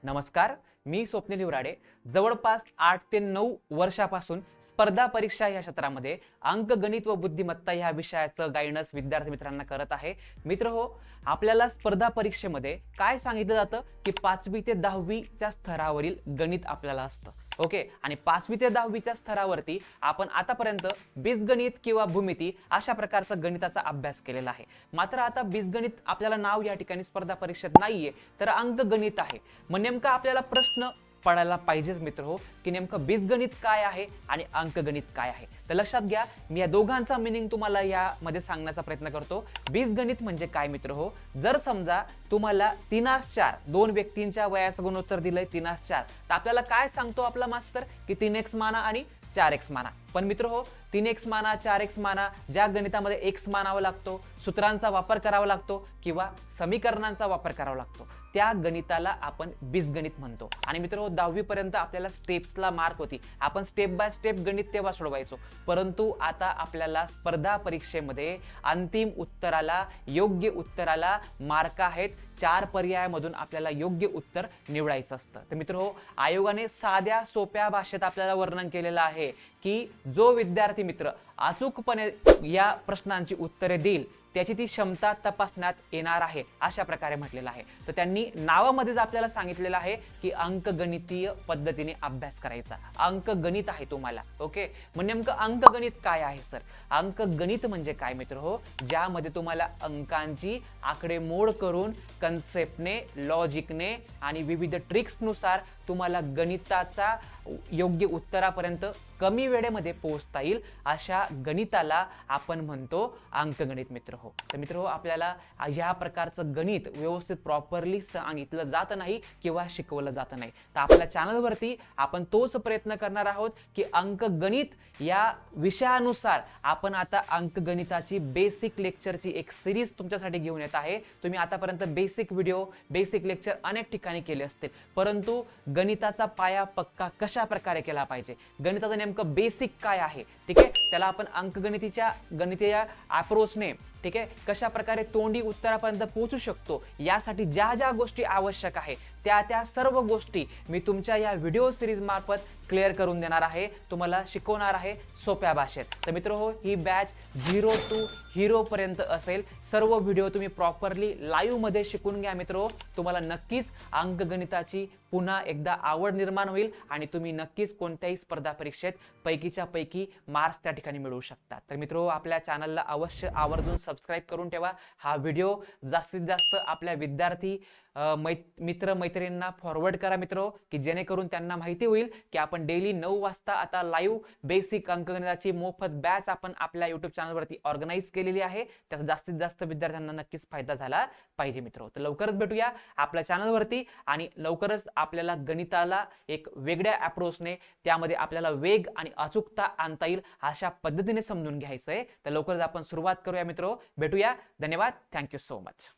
नमस्कार, मी स्वप्नील हिवराडे. जवळपास 8 ते 9 वर्षापासून स्पर्धा परीक्षा या क्षेत्रामध्ये अंकगणित व बुद्धिमत्ता या विषयाचं गायडन्स विद्यार्थी मित्रांना करत आहे. मित्र हो, आपल्याला स्पर्धा परीक्षेमध्ये काय सांगितलं जातं की 5वी ते 10वीच्या स्तरावरील गणित आपल्याला असतं. ओके, आणि 5वी ते 10वीच्या स्तरावरती आपण आतापर्यंत बीजगणित किंवा भूमिती अशा प्रकारचा गणिताचा अभ्यास केलेला आहे. मात्र आता बीजगणित आपल्याला नाव या ठिकाणी स्पर्धा परीक्षेत नाहीये, तर अंकगणित आहे. मग नेमका आपल्याला प्रश्न पडायला पाहिजेच मित्र हो, की नेमकं बीजगणित काय आहे आणि अंकगणित काय आहे. तर लक्षात घ्या, मी या दोघांचा मिनिंग तुम्हाला यामध्ये सांगण्याचा प्रयत्न करतो. बीजगणित म्हणजे काय मित्र हो, जर समजा तुम्हाला 3x4 दोन व्यक्तींच्या वयाचं गुणोत्तर दिलंय 3x4, तर आपल्याला काय सांगतो आपला मास्तर की 3x माना आणि 4x माना. पण मित्र हो, 3x माना 4x माना, ज्या गणितामध्ये x मानावा लागतो, सूत्रांचा वापर करावा लागतो किंवा समीकरणांचा वापर करावा लागतो, त्या गणिताला आपण बीजगणित म्हणतो. आणि मित्र हो, 10वी पर्यंत आपल्याला स्टेप्सला मार्क होती, आपण स्टेप बाय स्टेप गणित तेव्हा सोडवायचो. परंतु आता आपल्याला स्पर्धा परीक्षेमध्ये अंतिम उत्तराला, योग्य उत्तराला मार्क आहेत. 4 पर्यायामधून आपल्याला योग्य उत्तर निवडायचं असतं. तर मित्र हो, आयोगाने साध्या सोप्या भाषेत आपल्याला वर्णन केलेलं आहे की जो विद्यार्थी मित्र अचूकपणे या प्रश्नांची उत्तरे देईल त्याची ती क्षमता तपासण्यात येणार आहे, अशा प्रकारे म्हटलेलं आहे. तर त्यांनी नावामध्येच आपल्याला सांगितलेलं आहे की अंकगणितीय पद्धतीने अभ्यास करायचा. अंकगणित आहे तुम्हाला. ओके, मग नेमकं अंकगणित काय आहे सर? अंकगणित म्हणजे काय मित्र हो, ज्यामध्ये तुम्हाला अंकांची आकडेमोड करून कन्सेप्टने, लॉजिकने आणि विविध ट्रिक्सनुसार तुम्हाला गणिताचा योग्य उत्तरापर्यंत कमी वेळेमध्ये पोहोचता येईल, अशा गणिताला आपण म्हणतो अंकगणित मित्र हो. तर मित्र हो, आपल्याला या प्रकारचं गणित व्यवस्थित प्रॉपरली सांगितलं जात नाही किंवा शिकवलं जात नाही. तर आपल्या चॅनलवरती आपण तोच प्रयत्न करणार आहोत की अंकगणित या विषयानुसार आपण आता अंकगणिताची बेसिक लेक्चरची एक सिरीज तुमच्यासाठी घेऊन येत आहे. तुम्ही आतापर्यंत बेसिक व्हिडिओ, बेसिक लेक्चर अनेक ठिकाणी केले असतील, परंतु गणिताचा पाया पक्का कशा प्रकारे केला पाहिजे, गणिताचं नेमकं बेसिक काय आहे, ठीक आहे, त्याला आपण अंकगणितीच्या गणितीय अप्रोचने, ठीक आहे, कशा प्रकारे तोंडी उत्तरापर्यंत पोहोचू शकतो, यासाठी ज्या ज्या गोष्टी आवश्यक आहे त्या सर्व गोष्टी मी तुमच्या या व्हिडिओ सिरीज मार्फत क्लिअर करून देणार आहे, तुम्हाला शिकवणार आहे सोप्या भाषेत. तर मित्र हो, ही बॅच 0 to हिरो पर्यंत असेल. सर्व व्हिडिओ तुम्ही प्रॉपरली लाईव्ह मध्ये शिकून घ्या मित्र हो, तुम्हाला नक्कीच अंकगणिताची पुन्हा एकदा आवड निर्माण होईल आणि तुम्ही नक्कीच कोणत्याही स्पर्धा परीक्षेत पैकीच्या पैकी मार्क्स त्या ठिकाणी मिळवू शकता. तर मित्र हो, आपल्या चॅनलला अवश्य आवर्जून सबस्क्राईब करून ठेवा. हा व्हिडिओ जास्तीत जास्त आपल्या विद्यार्थी मित्र मैत्रिणींना फॉरवर्ड करा मित्र, की जेणेकरून त्यांना माहिती होईल की आपण डेली 9 वाजता आता लाईव्ह बेसिक अंकगणिताची मोफत बॅच आपण आपल्या युट्यूब चॅनलवरती ऑर्गनाईज केलेली आहे. त्याचा जास्तीत जास्त विद्यार्थ्यांना नक्कीच फायदा झाला पाहिजे मित्र. तर लवकरच भेटूया आपल्या चॅनलवरती आणि लवकरच आपल्याला गणिताला एक वेगळ्या अप्रोचने, त्यामध्ये आपल्याला वेग आणि अचूकता आणता येईल अशा पद्धतीने समजून घ्यायचंय. तर लवकरच आपण सुरुवात करूया मित्र. भेटूया. धन्यवाद. Thank you so much.